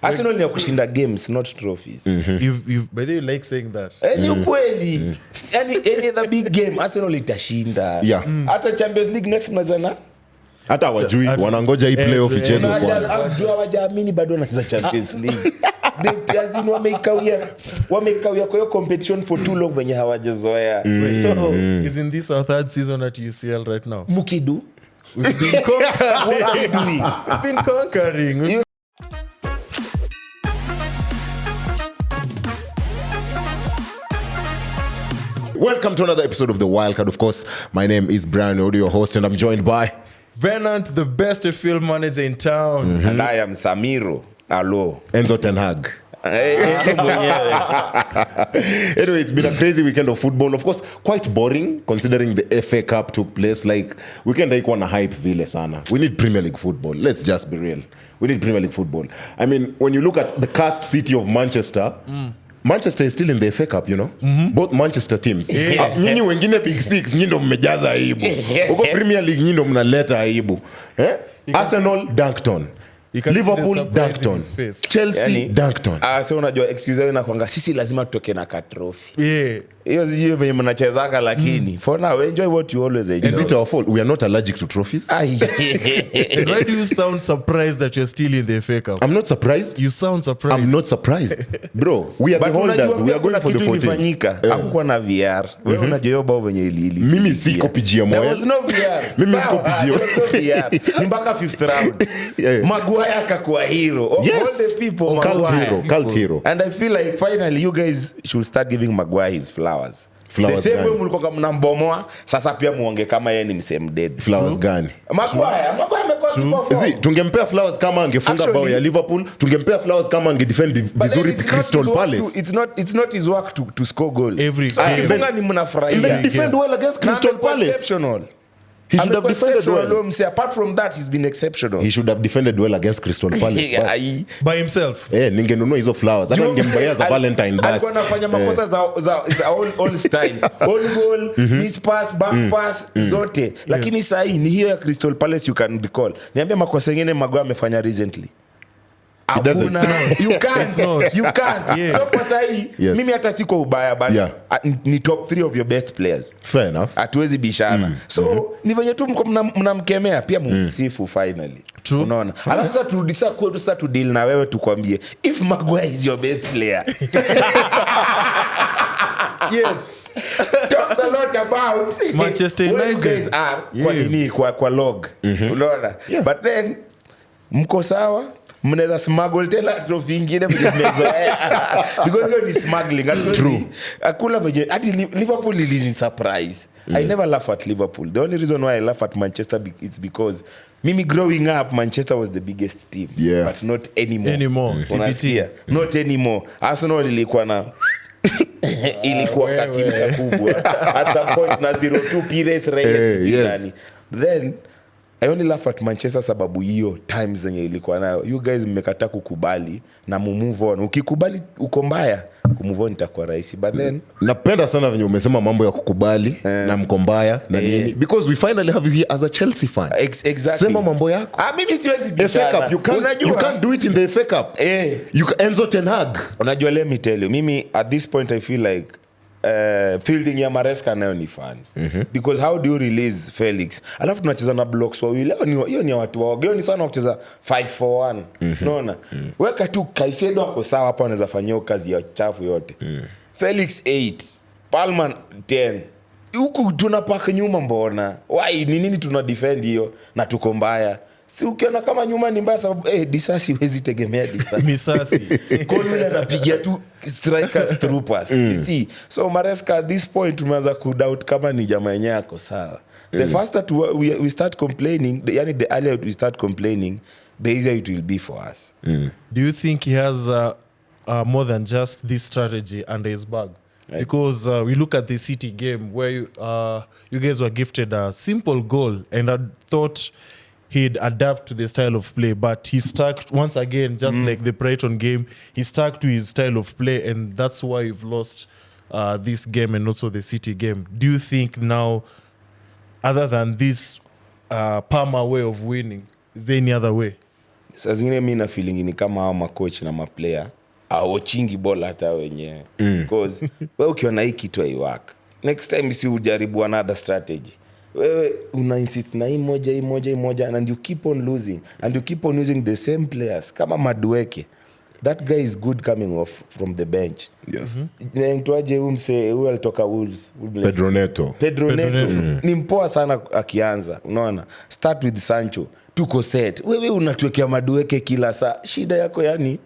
Arsenal ni kushinda games, not trophies. You've by the way like saying that. Ni ukweli. Any other big game Arsenal itashinda. Hata Champions League next mnazana. Hata wajui wanangoja hii playoff ichezwe kwanza. Unajua hawajaamini bado wanacheza Champions League. They wamekawia kwa hiyo competition for too long wenye hawajazoea. So isn't this our third season at UCL right now? Mukidu. We've been What are you doing? We've been conquering. Welcome to another episode of the WildCard. Of course, my name is Brian Odu, your host, and I'm joined by Venant, the best field manager in town. And I am Sammyro. Hello. Enzo Ten Hag. Anyway, it's been a crazy weekend of football. Of course, quite boring considering the FA Cup took place. Like, weekend haikuwa na hype vile sana. We need Premier League football. Let's just be real. We need Premier League football. I mean, when you look at the cast city of Manchester, Manchester is still in the FA Cup, you know? Both Manchester teams. Nyinyi wengine Big Six, nyinyi ndo mmejaza aibu. Uko Premier League, nyinyi ndo mnaleta aibu. Arsenal, Dunkton. Liverpool, Dunkton. Chelsea, Dunkton. So unajua excuse yao inakuanga sisi lazima tutoke na ka trophy. Hiyo sijui venye mnachezaka lakini for now enjoy what you always enjoy. Is it our fault? We are not allergic to trophies. And why do you sound surprised that you're still in the FA Cup? I'm not surprised. You sound surprised. I'm not surprised. Bro, we are the holders. We are going for the 14. Hakukuwa na VR. Wewe unajua hiyo bao venye ilili. Mimi siko PGM. There was no VR. Mimi siko PGM. Ni mpaka 5th round. Maguire akakuwa hero. All the people cult hero. And I feel like finally you guys should start giving Maguire his flowers. The same way mlikuwa mnambomoa sasa pia muonge kama yeye ni msame dead. Flowers gani? Maguire amekuwa super. Tungempea flowers kama angefunga bao ya Liverpool, tungempea flowers kama angedefend vizuri Crystal Palace. It's not his work to score goals. Akifunga ni mnafurahia. Then defend well against Crystal Palace. Exceptional. He should have defended well. Apart from that, he's been exceptional. He should have defended well against Crystal Palace. By himself. Ningenunua hizo flowers. Hata ningembaya za Valentine Day. Alikuwa anafanya makosa za all styles. All goal, miss pass, back pass, zote. Lakini saa hii ni hiyo ya Crystal Palace you can recall. Niambia makosa mengine Maguire amefanya recently. It doesn't. You can't. Yeah. So kwa sahi, mimi hata siko ubaya but ni top 3 of your best players. Fair enough. Hatuwezi bishana. So ni venye tu mnamkemea pia msifu finally. True. Unaona. Alafu sasa turudisa kwetu sasa tu deal na wewe tukwambie if Maguire is your best player. Yes. Talks a lot about Manchester United. You guys are kwa nini kwa log. Unaona. But then mko sawa. Mnaweza smuggle tena trophy nyingine mmezoea because hiyo ni smuggling. True. Akula veje hadi Liverpool ili surprise. I never laugh at Liverpool. The only reason why I laugh at Manchester is because mimi growing up Manchester was the biggest team, but not anymore. Unasikia? Not anymore. Arsenal ilikuwa na ilikuwa katimu kubwa at some point na 0-2 Pires Reyes. Then I only laugh at Manchester sababu hiyo times zenye ilikuwa nayo. You guys mmekataa kukubali na move on. Ukikubali uko mbaya, kumove on itakuwa rahisi. But then napenda sana venye umesema mambo ya kukubali na mko mbaya na nini because we finally have you here as a Chelsea fan. Exactly. Sema mambo yako. Mimi siwezi bishana. FA Cup you can't do it in the FA Cup. You Enzo Ten Hag. Unajua let me tell you. Mimi at this point I feel like fielding ya Maresca nayo ni fun because how do you release Felix alafu tunacheza na blocks wawili hiyo ni watu wao gani sana kucheza 5-4-1 unaona weka tu Caicedo hapo sawa hapo anaweza fanyia kazi ya chafu yote Felix 8 Palmer 10 huku tunapaka nyuma mbona why ni nini tuna defend hiyo na tuko mbaya si ukiona kama nyuma ni mbaya sababu disasi wezi tegemea disasi misasi Konule anapigia tu striker through pass you see so Maresca at this point tumeanza ku doubt kama ni jamaa yenyewe yako sawa the faster we start complaining the earlier we start complaining the easier it will be for us. Do you think he has more than just this strategy under his bag? Because we look at the City game where you guys were gifted a simple goal and I thought he'd adapt to the style of play, but he stuck once again, just like the Brighton game, he stuck to his style of play, and that's why you've lost this game and also the City game. Do you think now, other than this Palmer way of winning, is there any other way? Sasa zingine mimi na feeling ni kama hao macoach na maplayer watchingi ball hata wenyewe because wewe ukiona hii kitu haiwork next time si ujaribu another strategy. Wewe una insist na hii moja and you keep on losing and you keep on using the same players kama Madueke. That guy is good coming off from the bench. Yes. Mtuaje huyu alitoka Wolves. Pedro Neto. Ni mpoa sana akianza. Unaona? Start with Sancho. Tuko set. Wewe unatuwekea Madueke kila saa. Shida yako yani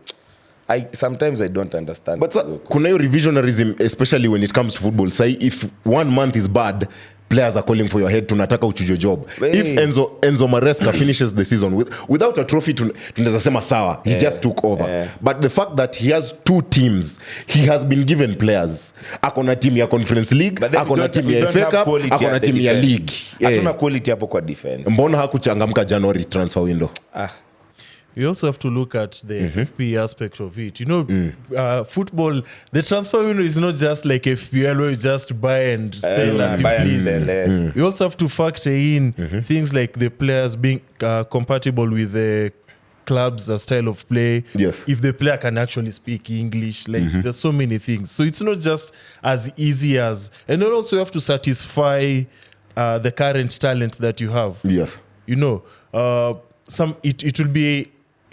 sometimes I don't understand. But kuna hiyo revisionarism especially when it comes to football. Say if 1 month is bad, players are calling for your head, tunataka uchujo job. If Enzo Maresca finishes the season without a trophy, tunaweza sema sawa, he just took over. But the fact that he has 2 teams, he has been given players. Akona team ya Conference League, akona team ya FA Cup, akona team ya League. Hatuna quality hapo kwa defense. Mbona hakuchangamka January transfer window? You also have to look at the FP aspect of it. You know, football, the transfer window is not just like FPL where you just buy and sell as you please. You also have to factor in things like the players being compatible with the club's style of play. Yes. If the player can actually speak English, like there's so many things. So it's not just as easy as... And then also you have to satisfy the current talent that you have. Yes. You know,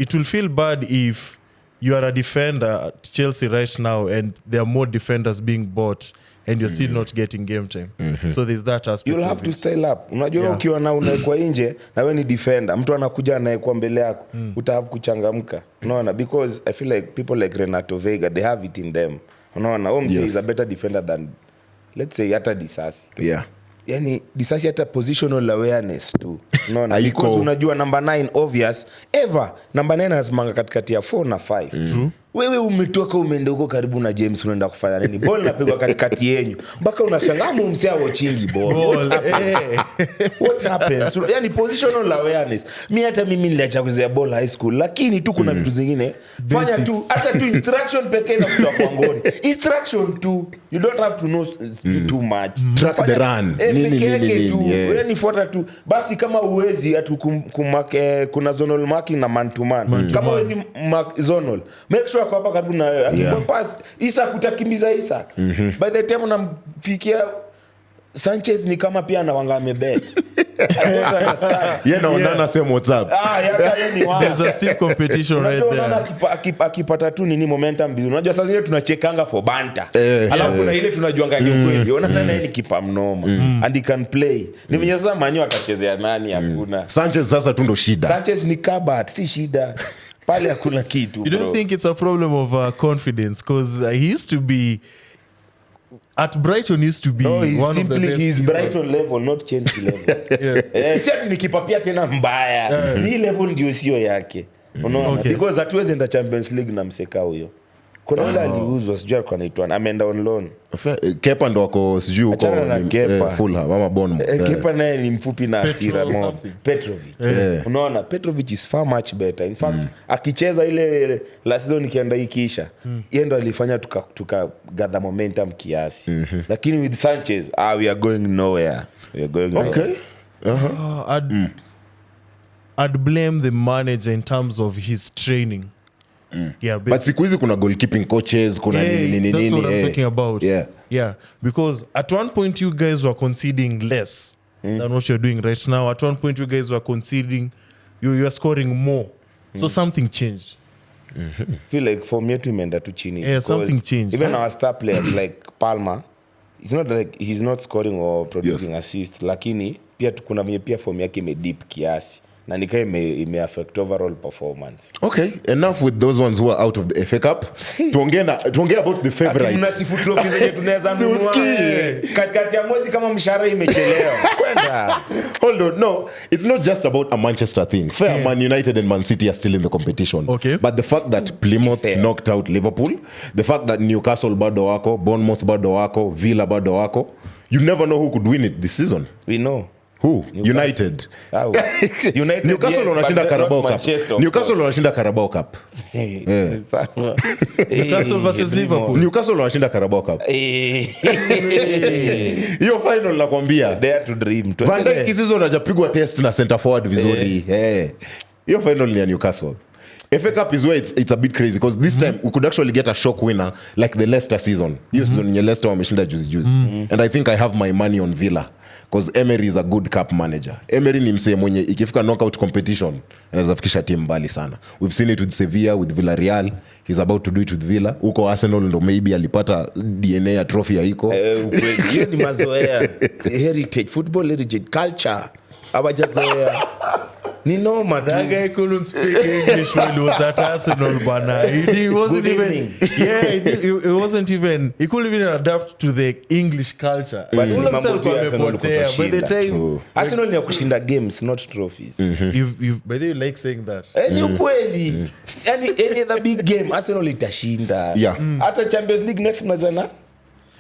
it will feel bad if you are a defender at Chelsea right now and there are more defenders being bought and you're still not getting game time. So there's that aspect. You'll have to style up. Unajua ukiwa na unaekwa nje na wewe ni defender, mtu anakuja anaekwa mbele yako, utahave kuchangamka. Unaona, because I feel like people like Renato Vega, they have it in them. Unaona, is a better defender than, let's say, hata Disasi. Yeah. Yani Disasi hata positional awareness tu. Unaona, because unajua number 9 obvious ever number 9 anasimanga katikati ya 4 na 5. Wewe umetoka umeenda huko karibu na James unaenda kufanya nini? Ball napigwa katikati yenu. Mpaka unashangaa mumsia watchingi ball. What happens? Yani positional awareness. Mimi niliacha kucheza ball high school lakini tu kuna vitu zingine. Fanya tu hata tu instruction pekee na kutoa kwa ngoni. Instruction tu. You don't have to know too much. Track the run. Nini. Yani fuata tu. Basi kama uwezi kuna zonal marking na man to man. Kama uwezi mark zonal, make sure kwa hapa karibu na wewe. Akipon pass Isa kutakimbiza Isa. By the time unamfikia Sanchez ni kama pia anawangame bet. Naona same WhatsApp. There's a stiff competition right there. Akipata tu nini momentum bizu. Unajua sasa ile tunachekanga for banter. Alafu kuna ile tunajuanga ni kweli. Unaona nani kipa mnoma and he can play. Nimenyeza Manyo atachezea nani hakuna. Sanchez sasa tu ndo shida. Sanchez ni kabat, si shida. Pale hakuna kitu. You don't think it's a problem of confidence because he used to be at Brighton used to be one of the best. He's Brighton level, not Chelsea level. Si ati nikipapia tena mbaya. Ni level ndio sio yake. Unaona? Because hatuwezi enda Champions League na mseka huyo. Kuna wale aliuzwa sijui alikuwa anaitwa ameenda on loan. Kepa ndo wako sijui uko Fulham mama Bournemouth. Kepa naye ni mfupi na asira mo. Petrovic. Unaona Petrovic is far much better. In fact akicheza ile last season ikienda ikiisha, yeye ndo alifanya tuka gather momentum kiasi. Lakini with Sanchez, we are going nowhere. We are going nowhere. I'd blame the manager in terms of his training. Yeah, but siku hizi kuna goalkeeping coaches, kuna nini. That's what I'm talking about. Yeah, because at one point you guys were conceding less than what you're doing right now. At one point you guys were conceding, you are scoring more. So something changed. Feel like for me to imeenda tu chini. Yeah, something changed. Even our star players like Palmer, it's not like he's not scoring or producing assists, lakini pia kuna pia form yake imedip kiasi. Na nika ime affect overall performance. Okay, enough with those ones who are out of the FA Cup. Tuongea about the favorites. Kuna sifu trophy zenye tunaweza nunua. Katikati ya mwezi kama mshahara imechelewa. Kwenda. Hold on, no, it's not just about a Manchester thing. Fair, Man United and Man City are still in the competition. Okay. But the fact that Plymouth knocked out Liverpool, the fact that Newcastle bado wako, Bournemouth bado wako, Villa bado wako, you never know who could win it this season. We know. Who? United. United. Newcastle wanashinda Carabao Cup. Newcastle wanashinda Carabao Cup. Newcastle versus Liverpool. Newcastle wanashinda Carabao Cup. Hiyo final nakwambia. Dare to dream. Van Dijk hizo anajapigwa test na center forward vizuri. Hiyo final ni ya Newcastle. FA Cup is where it's a bit crazy because this time we could actually get a shock winner like the Leicester season. Hiyo season yenye Leicester wameshinda juzi. And I think I have my money on Villa because Emery is a good cup manager. Emery ni msee mwenye ikifika knockout competition anaweza fikisha timu mbali sana. We've seen it with Sevilla, with Villarreal. He's about to do it with Villa. Huko Arsenal ndo maybe alipata DNA ya trophy ya iko. Hiyo ni mazoea. Heritage, football heritage, culture. Abajazoea. Ni normal. That guy couldn't speak English when he was at Arsenal, bana. He wasn't Good even. evening. Yeah, it wasn't even. He couldn't even adapt to the English culture. But All of a sudden, mambo ya Arsenal amepotea. By the kutashinda. time, Arsenal ni ya kushinda games, not trophies. by the way, you like saying that. Ni ukweli. Any other big game Arsenal itashinda. Yeah. Hata Champions League next mnazana.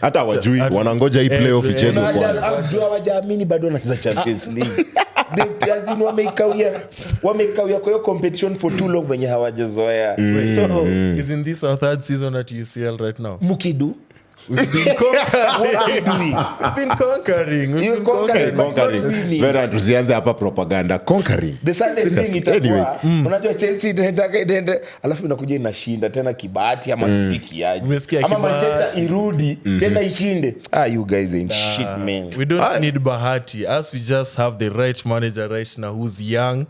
Hata wajui wanangoja hii playoff ichezwe kwanza. Unajua hawajaamini bado wanacheza Champions League. They wamekawia kwa hiyo competition for too long wenye hawajazoea. So Isn't this our third season at UCL right now? Mukidu We've been conquering. what are you doing? We've been conquering. We've You're been conquering. Conquering. Not winning. Vera tusianze hapa propaganda. Conquering. The saddest Seriously. thing itakuwa Anyway. unajua Chelsea inaenda alafu inakuja inashinda tena kibahati ama kipikiaje Umesikia ama kibahati. Manchester irudi tena ishinde. You guys ain't shit, man. We don't need Bahati. As we just have the right manager right now who's young,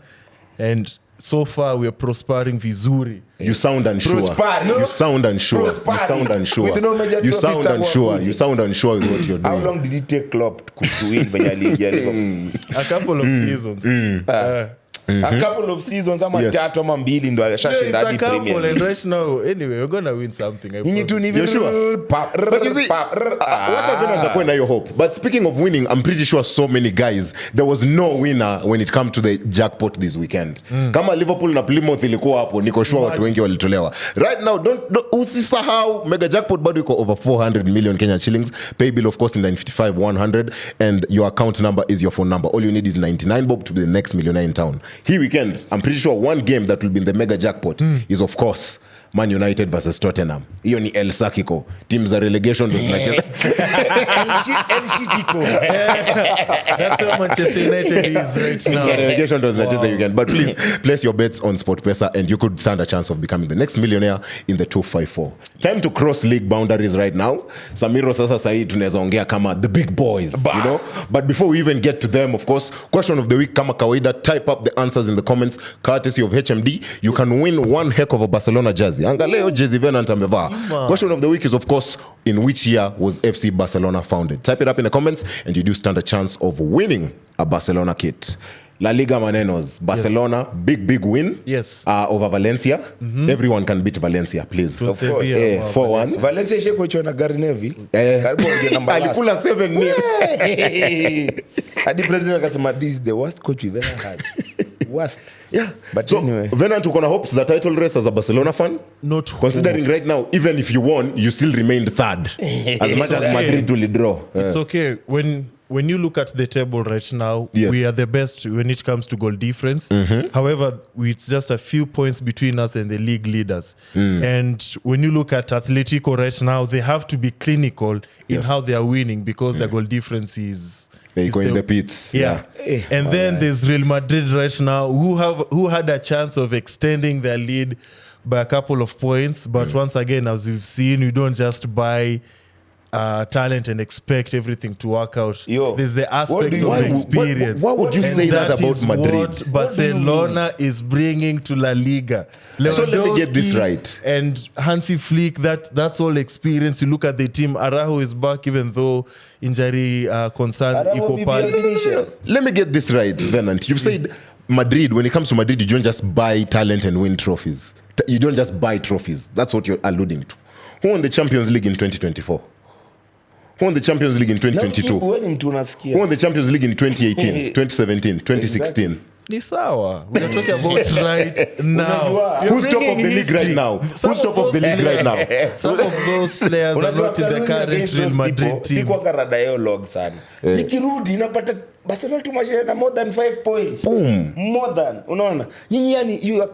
and so far we are prospering vizuri. You sound unsure. Prospering. You sound unsure. You Prospering. sound unsure. With no major You trophies sound that unsure. were You sound unsure with what you're How doing. long did it take Klopp to win when you league ya Liverpool? A couple of seasons. A couple of seasons ama Yes. tatu ama mbili ndo No, alishashinda it's a hadi Premier couple, and League. right now, anyway, we're gonna win something. I Nyinyi tu promise. ni You're sure? But you see, wacha Venant atakuwa na hiyo hope. But speaking of winning, I'm pretty sure so many guys, there was no winner when it comes to the jackpot this weekend. Kama Liverpool na Plymouth ilikuwa hapo, niko sure watu wengi walitolewa. Right now, don't usisahau, mega jackpot bado iko over 400 million Kenya shillings. Pay bill of course ni 955 100 and your account number is your phone number. All you need is 99 bob to be the next millionaire in town. Here weekend, I'm pretty sure one game that will be in the mega jackpot is of course Man United versus Tottenham. Hiyo ni El Sakiko. Teams za relegation ndo zinacheza. That's where Manchester United is right now. The relegation ndo zinacheza weekend. But please place your bets on SportPesa and you could stand a chance of becoming the next millionaire in the 254. Time to cross league boundaries right now. Sammyro sasa sahi tunaweza ongea kama the big boys, you know? But before we even get to them, of course, question of the week kama kawaida, type up the answers in the comments courtesy of HMD. You can win one heck of a Barcelona jersey. Angaleo jersey Venant amevaa. Question of the week is of course, in which year was FC Barcelona founded? Type it up in the comments and you do stand a chance of winning a Barcelona kit. La Liga manenos. Barcelona, big win. Yes. Over Valencia. Everyone can beat Valencia, please. To Sevilla, wow, 4-1. Valencia ishakuachwa na Gary Neville. Karibu waje namba last. Alikula 7 nil. Hadi president akasema this is the worst coach we've ever had. Worst. Yeah. But So, anyway. Venant, uko na hopes the title race as a Barcelona fan? Not Considering hopes. right now, even if you won, you still remained third. As much as Madrid will draw. It's okay. When you look at the table right now, Yes. we are the best when it comes to goal difference. However, it's just a few points between us and the league leaders. And when you look at Atletico right now, they have to be clinical in how they are winning because the goal difference is... They is go in the pits. Yeah. And then there's Real Madrid right now who had a chance of extending their lead by a couple of points. But once again, as we've seen, you don't just buy talent and expect everything to work out. Yo, There's the aspect you- of why- experience. why would you And say that about is Madrid? what Barcelona is bringing to La Liga. So let me get this Lewandowski right. And Hansi Flick, that's all experience. You look at the team. Araujo is back, even though injury concern. Araujo iko pale. Vinicius. Let me get this right, Venant. You've said Madrid, when it comes to Madrid, you don't just buy talent and win trophies. You don't just buy trophies. That's what you're alluding to. Who won the Champions League in 2024? Who won the Champions League in 2022? Wewe ni mtu unasikia. Who won the Champions League in 2018, 2017, 2016? Ni sawa. We are talking about right now. Unajua- You're Who's top of bringing the league history. right now? Some Who's top of the those league right now? players- Some of those players are Unajua not in the after losing current against Real those Madrid people, team. sikuwa rada yao log sana. Nikirudi napata Barcelona tumashia na more than 5 points. Boom. More than. Unaona? Nyinyi yani you are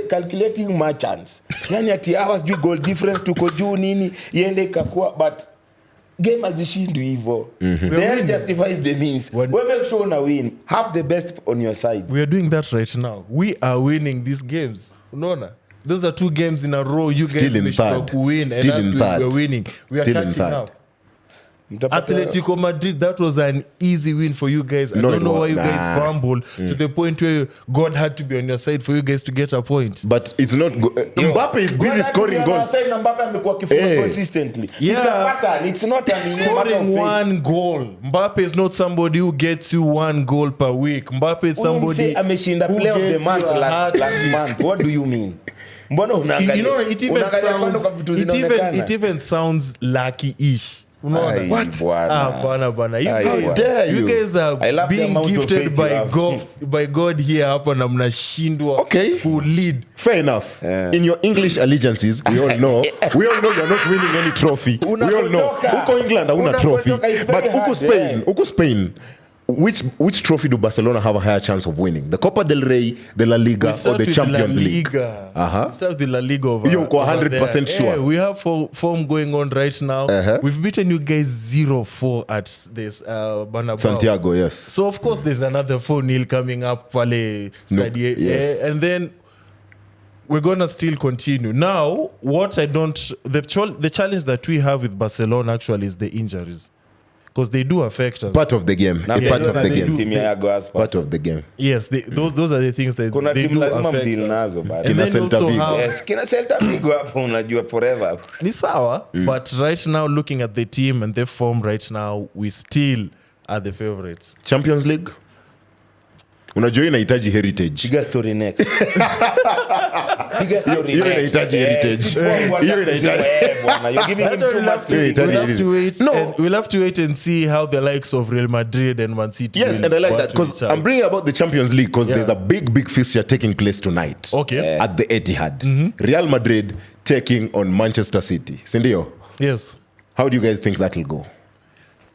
calculating merchants. Yani ati hours juu goal difference tuko juu nini iende ikakuwa but game hazishindwi hivyo. The end justifies the means. We make sure una win. Have the best on your side. We are doing that right now. We are winning these games. Unaona? Those are 2 games in a row you Still guys in meshindwa third. kuwin, and Still us in we third. were winning. We are Still in catching third. up. Atletico Madrid, that was an easy win for you guys. I No, don't it know why was- you guys nah. fumbled to the point where God had to be on your side for you guys to get a point. But it's not Mbappe is busy scoring goals. Mbappe amekuwa akifunga Eh. consistently. Yeah. It's a pattern. It's not a matter of Scoring fate. 1 goal. Mbappe is not somebody who gets you 1 goal per week. Mbappe is Huyu somebody msee ameshinda who play of the gets month you a last hat-trick. month. What do you mean? Mbona You unaangalia? know, it even unaangalia kando kwa vitu zinaonekana? it even sounds lucky-ish. Unaona? Ai, bwana. Bwana. You Ai, guys, bwana. dare you you? guys I are love the being amount of gifted faith you have. by God here hapa na mnashindwa Okay. who lead. Fair enough. In your English allegiances, we all know you're not winning any trophy. We all know. Unapotoka. Uko England hauna trophy. Unapotoka, it's But very hard, Uko Spain, which trophy do Barcelona have a higher chance of winning? The Copa del Rey, the La Liga, We or start the with Champions La League? Liga. Uh-huh. We start with the La Liga over. You're 100% over there. sure. Yeah, we have form going on right now. Uh-huh. We've beaten you guys 0-4 at this Bernabeu. Santiago, yes. So of course there's another 4-0 coming up pale Stadio. yes. And then we're gonna still continue. Now, the challenge that we have with Barcelona actually is the injuries, because they do affect us. Part of the game. Na A part of the mnajua game. timu ya Yago Aspas. Part of the game. Yes, those are the things that Kuna they timu do lazima affect mdeal us. nazo bado. And Kina then Celta also Vigo. have- Yes, kina Celta Vigo hapo unajua forever. ni sawa, but right now looking at the team and their form right now, we still are the favorites. Champions League? Unajua inahitaji heritage. Piga story next. Piga story Hiyo next. inahitaji heritage. Si poa bwana Hiyo inahitaji- kusema, bwana, you're giving him That's too why much Really credit. Italy. we'll have to wait and see how the likes of Real Madrid and Man City. Yes, will and I like battle that because each other. I'm bringing about the Champions League because Yeah. there's a big fixture taking place tonight. Okay. At the Etihad. Real Madrid taking on Manchester City. Sindio? Yes. How do you guys think that will go?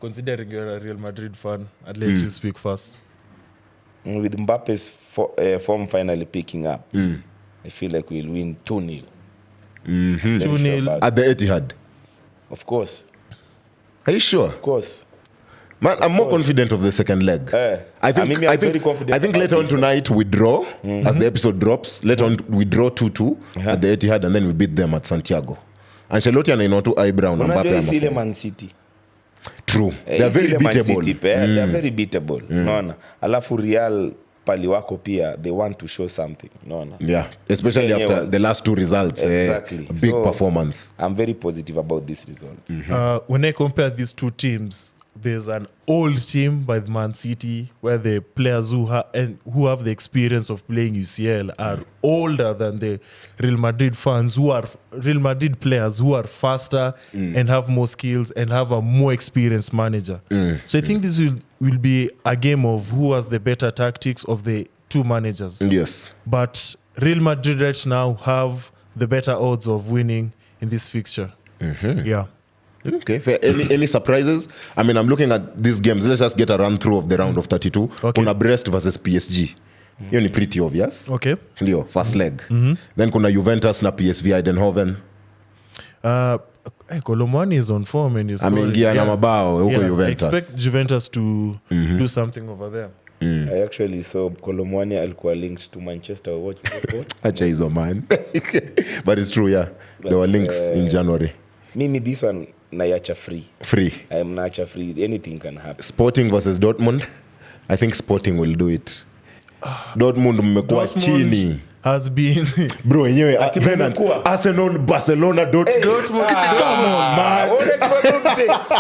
Considering you're a Real Madrid fan, I'd let you speak first. With Mbappe's form finally picking up, I feel like we'll win 2-0. 2-0. At the Etihad. Of course. Are you sure? Of course. Man, I'm more confident of the second leg. I think I'm very confident I think about later on this tonight we draw as the episode drops. Later on we draw 2-2 at the Etihad and then we beat them at Santiago. Ancelotti anainua tu eyebrow na Mbappe Unajua ile ama. Man City. True. They are very Ile Man beatable. City, they are very beatable. Unaona? Alafu Real pali wako pia they want to show something. Unaona? Yeah, especially Yeah, after yeah. the last 2 results. Exactly. A big So, performance. I'm very positive about this result. When I compare these 2 teams, there's an old team by the Man City where the players who have the experience of playing UCL are older than the Real Madrid fans Real Madrid players who are faster and have more skills and have a more experienced manager. So I think this will be a game of who has the better tactics of the 2 managers. Yes. But Real Madrid right now have the better odds of winning in this fixture. Yeah. Okay, fair. Any surprises? I mean, I'm looking at these games. Let's just get a run through of the round of 32. Okay. Kuna Brest versus PSG. Hiyo ni pretty obvious. Okay. Ndio, first leg. Then kuna Juventus na PSV Eindhoven. Colomani is on form and is Ameingia na mabao huko Juventus. I expect Juventus to do something over there. I actually saw Colomani alikuwa linked to Manchester. What? Acha hizo man. But it's true, yeah. There were links in January. Mimi this one naiacha free. Free. I am naiacha free. Anything can happen. Sporting versus Dortmund. I think Sporting will do it. Dortmund mmekuwa chini. Has been Bro, wenyewe Ati Venant, mmekuwa. Arsenal, Barcelona, Dortmund. Come on, man.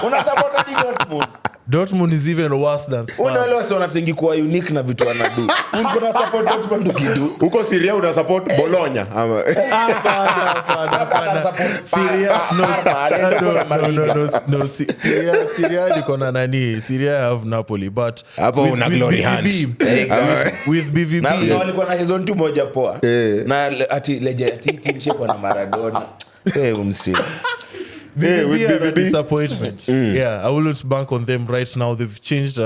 Una support hadi Dortmund. Dortmund is even worse than Spurs. Unaelewa sio wanatengi kuwa unique na vitu wanadu. Una support Dortmund ukidu. Huko Syria una support Bologna. Ama Syria niko na nani? Syria have Napoli, but Hapo with- una with glory BVB, hunt. with BVB, Na walikuwa na season 2 moja poa. Na ati team shape na Maradona. Msi. BVB with are a BVB. disappointment. Yeah, I will not bank on them right now. They've changed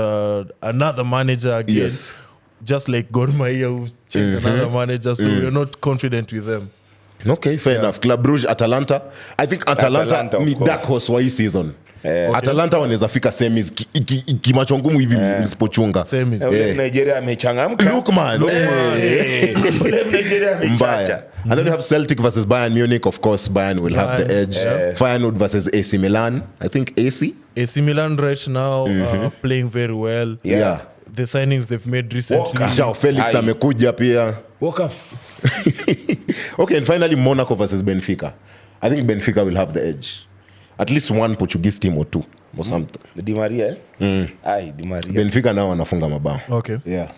another manager again. Yes. Just like Gor Mahia, who changed another manager, so we're not confident with them. Okay, fair enough. Club Brugge, Atalanta. I think Atalanta Atalanta, of ni course. dark horse wa hii season. Atalanta wanaweza fika semis kimacho ngumu hivi msipochunga. Semis. Nigeria amechangamka. Lookman. Nigeria amechacha. And then you have Celtic versus Bayern Munich. Of course, Bayern will have the edge. Feyenoord versus AC Milan. I think AC Milan right now playing very well. Yeah. The signings they've made recently. João Felix amekuja pia. Woke up. Okay, and finally Monaco versus Benfica. I think Benfica will have the edge. At least one Portuguese team or two or something. Di Maria, Di Maria. Benfica now wanafunga mabao. Okay. Yeah.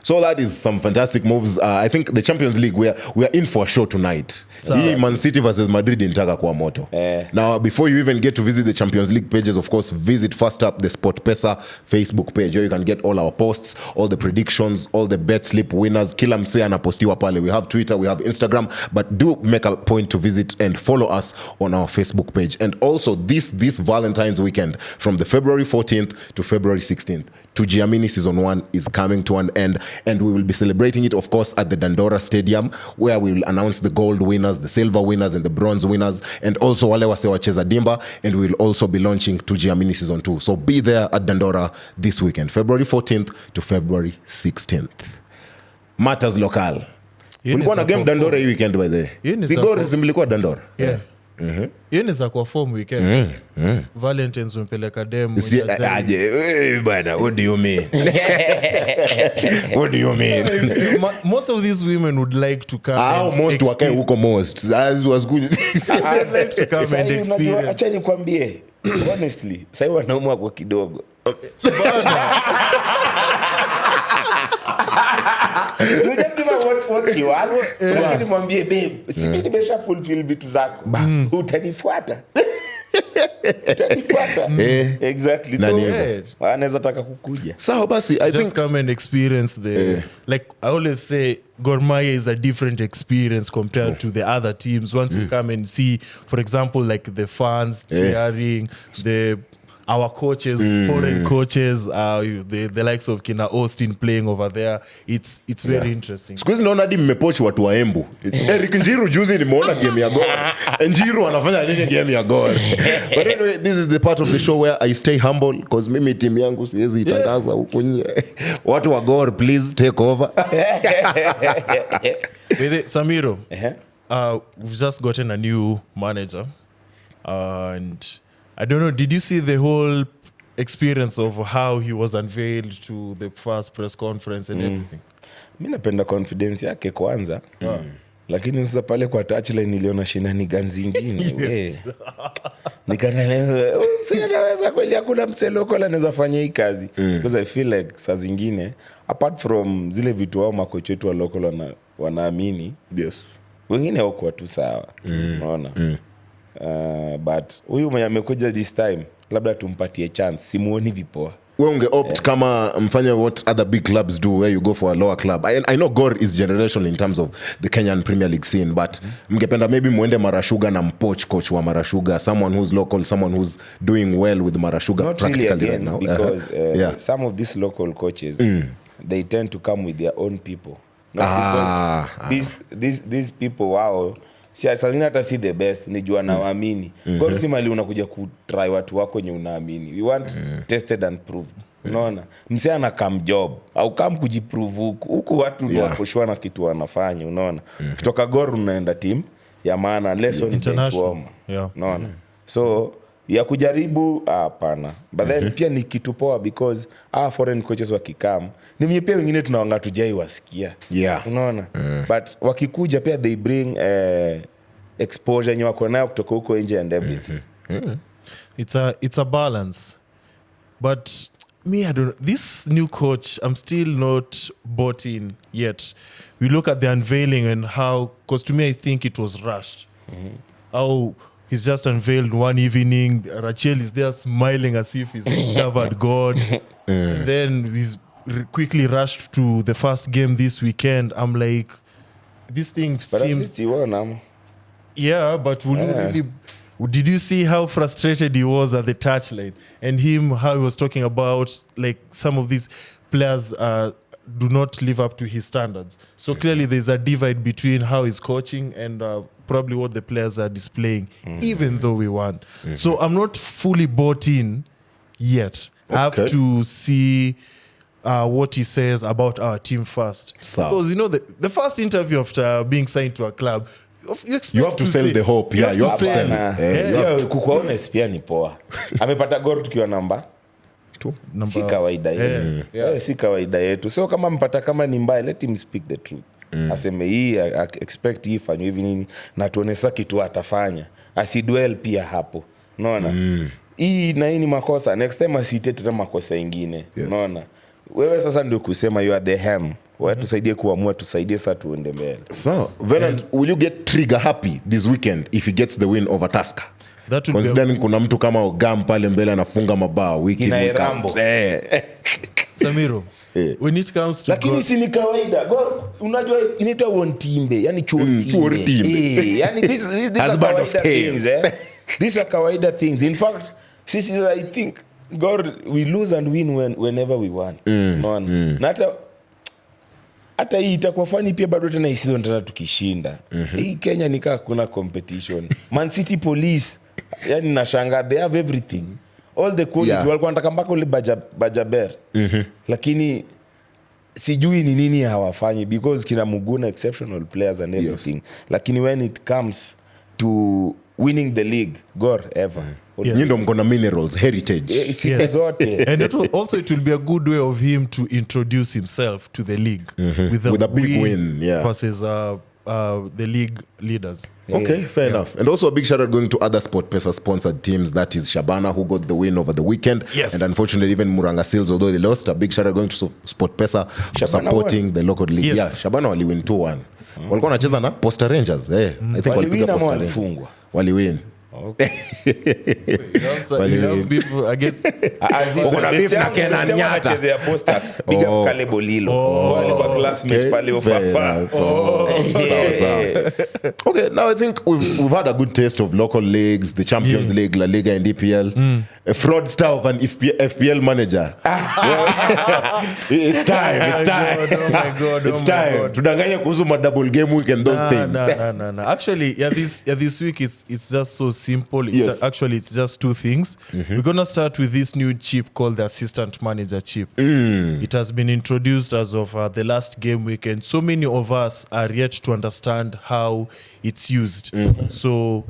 So that is some fantastic moves. I think the Champions League, we are in for a show tonight. Hii Man City versus Madrid inataka kuwa moto. Now, before you even get to visit the Champions League pages, of course, visit first up the SportPesa Facebook page where you can get all our posts, all the predictions, all the bet slip winners. Kila msee anapostiwa pale. We have Twitter, we have Instagram, but do make a point to visit and follow us on our Facebook page. And also this Valentine's weekend, from the February 14th to February 16th, Tujiamini Season 1 is coming to an end, and we will be celebrating it, of course, at the Dandora Stadium, where we will announce the gold winners, the silver winners, and the bronze winners, and also wale wase wacheza dimba, and we will also be launching Tujiamini Season 2. So be there at Dandora this weekend, February 14th to February 16th. Matters local. Ulikuwa na game Dandora hii weekend by the way. Sigor zimilikuwa Dandora. Yeah. Hiyo ni za kwa form weekend. Valentine's umpeleka dem. Bwana, what do you mean? What do you mean? Most of these women would like to come. Most wakae huko most. As was good. I'd like to come and experience. Acha nikwambie, honestly, sasa wanaume wako kidogo. You just give her what she wants. Lakini mwambie babe, si mimi nimesha fulfill vitu zako. Utanifuata. Exactly. So anaweza taka kukuja. Sawa basi, I think come and experience the like I always say Gor Mahia is a different experience compared to the other teams. Once you come and see, for example, like the fans cheering, our coaches, foreign coaches, the likes of Kina Austin playing over there. It's very interesting. Siku hizi naona hadi mmepochi watu wa Embu. Eric Njiru juzi nimeona game ya Gor. Njiru anafanya nini game ya Gor? But anyway, this is the part of the show where I stay humble because mimi timu yangu siwezi itangaza huko nje. Watu wa Gor, please take over. Sammyro, we've just gotten a new manager, and I don't know, did you see the whole experience of how he was unveiled to the first press conference and everything? Mimi napenda confidence yake kwanza. Lakini sasa pale kwa touchline niliona shenanigans zingine. Nikaangalia, anaweza kweli hakuna mseloko anaweza fanya hii kazi. Because I feel like saa zingine apart from zile vitu wao makocha wetu wa local wanaamini. Yes. Wengine wako tu sawa. Unaona? But huyu mwenye amekuja this time labda tumpatie chance, simuoni vipoa. Wewe unge opt kama mfanye what other big clubs do where you go for a lower club. I know Gor is generational in terms of the Kenyan Premier League scene, but mngependa maybe muende Marashuga na mpoach coach wa Marashuga, someone who's local, someone who's doing well with Marashuga. Not practically really again, right now because some of these local coaches they tend to come with their own people. Not because these people wow sazina hata si the best ni jua na waamini. Gor si mali unakuja kutry watu wako wenye unaamini. We want tested and proved. Unaona? Msee ana come job au come kujiprove huku watu ndio waposhwa na kitu wanafanya, unaona? Kutoka Gor unaenda team ya maana lesson international. Unaona? So ya kujaribu hapana. But then pia ni kitu poa because foreign coaches wakikam ni mwenye pia wengine tunaanga tujai wasikia. Unaona? But wakikuja pia they bring exposure yenye wako nayo kutoka huko nje and everything. It's a balance. But me, I don't know. This new coach, I'm still not bought in yet. We look at the unveiling and how, because to me, I think it was rushed. How he's just unveiled one evening. Rachel is there smiling as if he's discovered God. And then he's quickly rushed to the first game this weekend. I'm like, this thing seems... Yeah, but really... Did you see how frustrated he was at the touchline? And how he was talking about, like, some of these players do not live up to his standards. So clearly there's a divide between how he's coaching and probably what the players are displaying, even though we won. So I'm not fully bought in yet. I have to see what he says about our team first. Because, you know, the first interview after being signed to a club, you have to sell the hope. Yeah, you have to sell. Kukuwa honest pia ni poa. Amepata Gor tukiwa namba si kawaida yetu. Si kawaida yetu. So kama mpata kama ni mbaya, let him speak the truth. Aseme hii expect hii fanywe hivi nini na tuone sasa kitu atafanya. Asidwell pia hapo. Unaona? Hii na hii ni makosa. Next time asitete na makosa ingine. Unaona? Wewe sasa ndio kusema you are the ham. Wewe tusaidie kuamua, tusaidie sasa tuende mbele. So, Venant, will you get trigger happy this weekend if he gets the win over Tusker? Considering kuna mtu kama Ogam pale mbele anafunga mabao wiki Rambo. Sammyro, when it comes to lakini si ni kawaida. Gor unajua inaitwa Wontimbe, yani chuotimbe. Yani this is kawaida things These are kawaida things. In fact, I think Gor we lose and win whenever we want. Na hata hii itakuwa funny pia bado tena hii season tena tukishinda. Hii Kenya nikaa kuna competition. Man City Police, yani nashangaa they have everything. All the quality walikuwa wanataka mpaka ule Bajaber. Lakini sijui ni nini hawafanyi because kina Muguna exceptional players and everything. Lakini when it comes to winning the league, Gor ever. Ndo mkona minerals, heritage. And also it will be a good way of him to introduce himself to the league with a big win versus the league leaders. Okay, fair enough. And also a big shout out going to other SportPesa sponsored teams. That is Shabana, who got the win over the weekend. And unfortunately, even Muranga Seals, although they lost, a big shout out going to SportPesa for supporting the local league. Yeah, Shabana wali win 2-1. Walikuwa wanacheza na Posta Rangers. I think walipiga Posta Rangers. Wali win. Okay. You have people against big up Caleb Olilo. Wale classmate pale Ofafa. Okay, now I think we've had a good taste of local leagues, the Champions League, La Liga and EPL. A fraudster of an FPL manager. It's time. It's time. Tudanganya kuhusu ma double game week and those things. No. Actually, this week it's just so simple. Actually, it's just two things. We're going to start with this new chip called the assistant manager chip. It has been introduced as of the last game week, and so many of us are yet to understand how it's used. So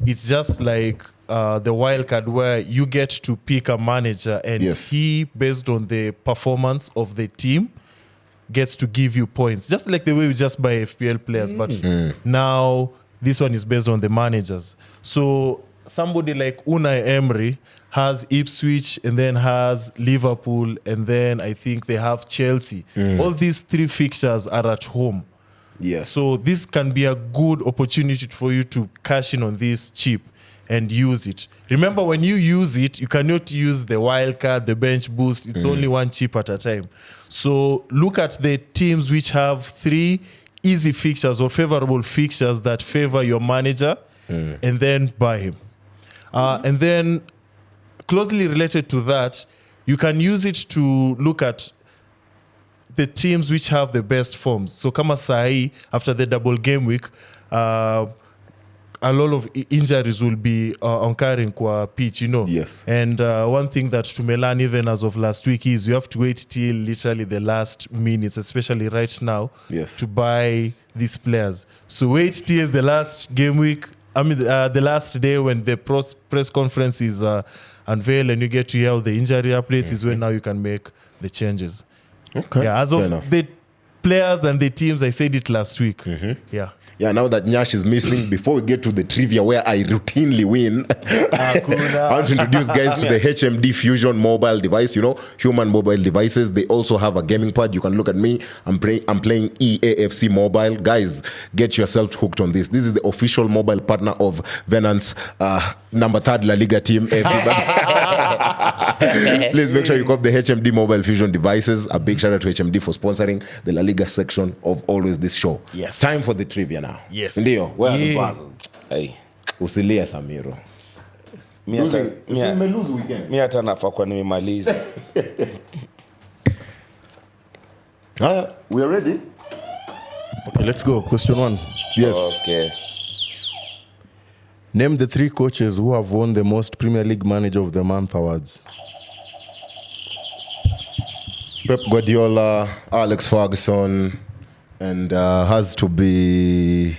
it's just like the WildCard, where you get to pick a manager and he, based on the performance of the team, gets to give you points. Just like the way we just buy FPL players, but now this one is based on the managers. So somebody like Unai Emery has Ipswich and then has Liverpool and then I think they have Chelsea. All these three fixtures are at home. So this can be a good opportunity for you to cash in on this chip and use it. Remember, when you use it, you cannot use the WildCard, the bench boost. It's only one chip at a time. So look at the teams which have 3 easy fixtures or favorable fixtures that favor your manager and then buy him. And then closely related to that, you can use it to look at the teams which have the best forms. So kama sahi, after the double game week, a lot of injuries will be occurring kwa pitch, you know. And one thing that Tumelan, even as of last week, is you have to wait till literally the last minutes, especially right now, to buy these players. So wait till the last game week, the last day when the press conference is unveiled and you get to hear the injury updates is when now you can make the changes. Okay. As of the players and the teams, I said it last week. Now that Nyash is missing, before we get to the trivia where I routinely win, I want to introduce guys to the HMD Fusion mobile device. You know, human mobile devices. They also have a gaming pad. You can look at me. I'm playing EAFC Mobile. Guys, get yourself hooked on this. This is the official mobile partner of Venant's number 3 La Liga team. Please make sure you copy the HMD Mobile Fusion devices. A big shout out to HMD for sponsoring the La Liga section of always this show. Time for the trivia now. Ndio, where are the buzzers? Usilia Sammyro. Mimi hata nafa kwa nimemaliza. We are ready? Okay, let's go. Question 1. Okay. Name the 3 coaches who have won the most Premier League Manager of the Month awards. Pep Guardiola, Alex Ferguson, and has to be...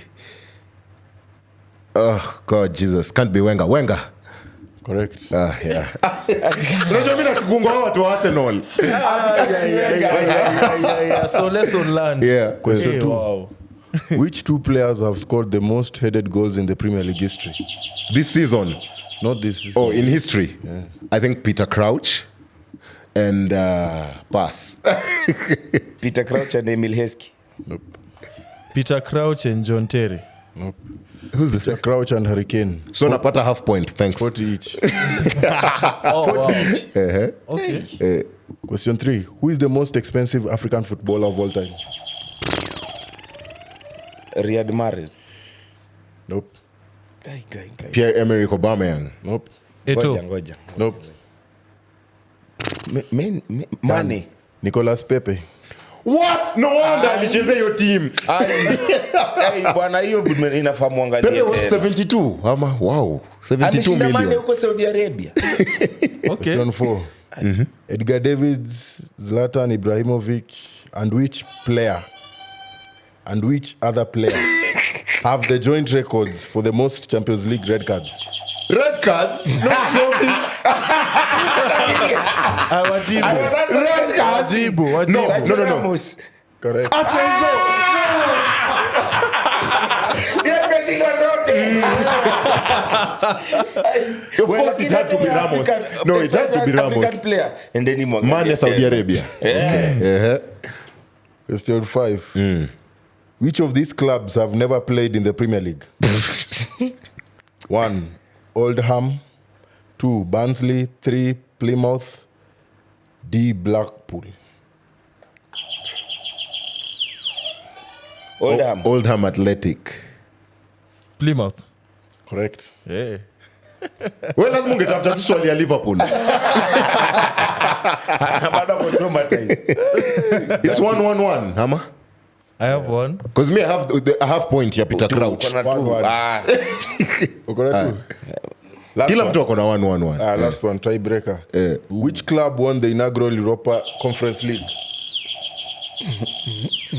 Oh, God, Jesus. Can't be Wenger. Wenger. Correct. Yeah. Unajua mimi nashukunga watu wa Arsenal. Yeah. So lesson learned. Yeah. Question 2. Wow. Which 2 players have scored the most headed goals in the Premier League history? This season. Not this season. Oh, in history. Yeah. I think Peter Crouch and pass. Peter Crouch and Emil Heskey. Nope. Peter Crouch and John Terry. Nope. Who's the Jack Crouch and Hurricane. So napata half point. Thanks. 40 each. 40 each. Okay. Question 3. Who is the most expensive African footballer of all time? Riyad Mahrez. Nope. Guy. Pierre-Emerick Aubameyang. Nope. Eto. Ngoja. Nope. Mane. Nicolas Pepe. What? No wonder alicheza hiyo team. Ai bwana hiyo inafaa muangalie Pepe was tena. 72. Ama wow. 72 Ameshinda Mane million. huko Saudi Arabia. Okay. Question 4. Edgar Davids, Zlatan Ibrahimovic, and which other player have the joint records for the most Champions League red cards? Red cards? No trophies. Red cards. Wajibu. No. Ramos. Correct. Acha hizo. Yeye ameshinda zote. Of course it had to be Ramos. No, it had to be Ramos. African player. And then he Mane, Saudi Arabia. Yeah. Question 5. Which of these clubs have never played in the Premier League? 1. Oldham. 2. Barnsley. 3. Plymouth. D. Blackpool. Oldham Athletic. Plymouth. Correct. Yeah. Well, lazima ungetafuta tu swali ya Liverpool. Bado kwa traumatized. It's 1-1-1, Hama. I have one. Because me, I have point ya Peter Crouch. Kuna tu. Correct. Kila mtu akona 1-1-1. Last one, tiebreaker. Which club won the inaugural Europa Conference League?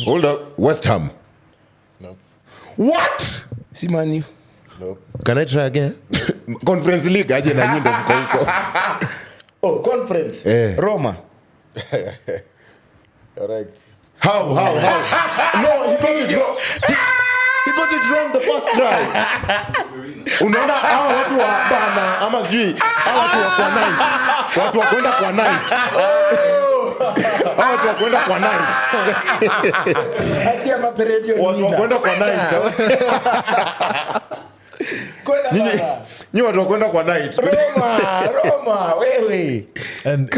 Hold up. West Ham. No. What? Si Man U. Nope. Can I try again? Conference League aje na nyinyi ndo mko huko. Oh, conference. Roma. Correct. How? No, he got it wrong. He got it wrong the first try. Unaona hawa watu wa bana ama sijui hawa watu wa kwa night. Watu wa kwenda kwa night. Hawa watu wa kwenda kwa night. Hati ya maperedio ni Watu wa kwenda kwa night. Nyinyi watu wa kwenda kwa night. Roma, wewe. And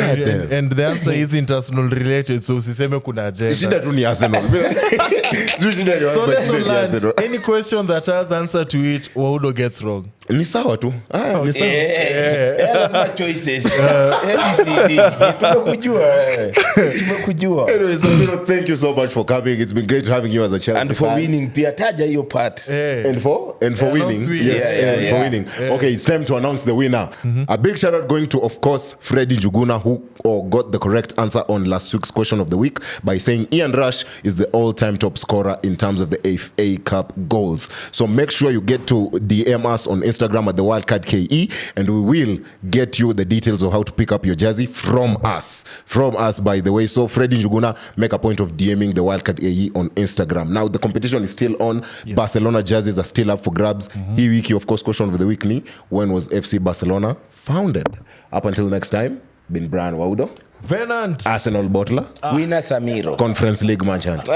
the answer is international related, so usiseme kuna agenda. Shida tu ni Arsenal. So lesson learned. Any question that has answer to it, Waudo gets wrong. Ni sawa tu. Ni sawa. Lazima choices. ABCD. Tumekujua. Anyway, Sammyro, thank you so much for coming. It's been great having you as a Chelsea And for fan. winning pia taja hiyo part. And for winning. sweet. Yes, for winning. Okay, it's time to announce the winner. A big shout out going to, of course, Freddie Njuguna, who got the correct answer on last week's question of the week by saying Ian Rush is the all-time top scorer in terms of the FA Cup goals. So make sure you get to DM us on Instagram at the WildCard KE, and we will get you the details of how to pick up your jersey from us. By the way. So Freddie Njuguna, make a point of DMing the WildCard AE on Instagram. Now the competition is still on. Yes. Barcelona jerseys are still up for grabs. Hii wiki, of course, question of the week ni when was FC Barcelona founded? Up until next time, been Brian Waudo, Venant, Arsenal Bottler, Winner Sammyro. Conference League merchant.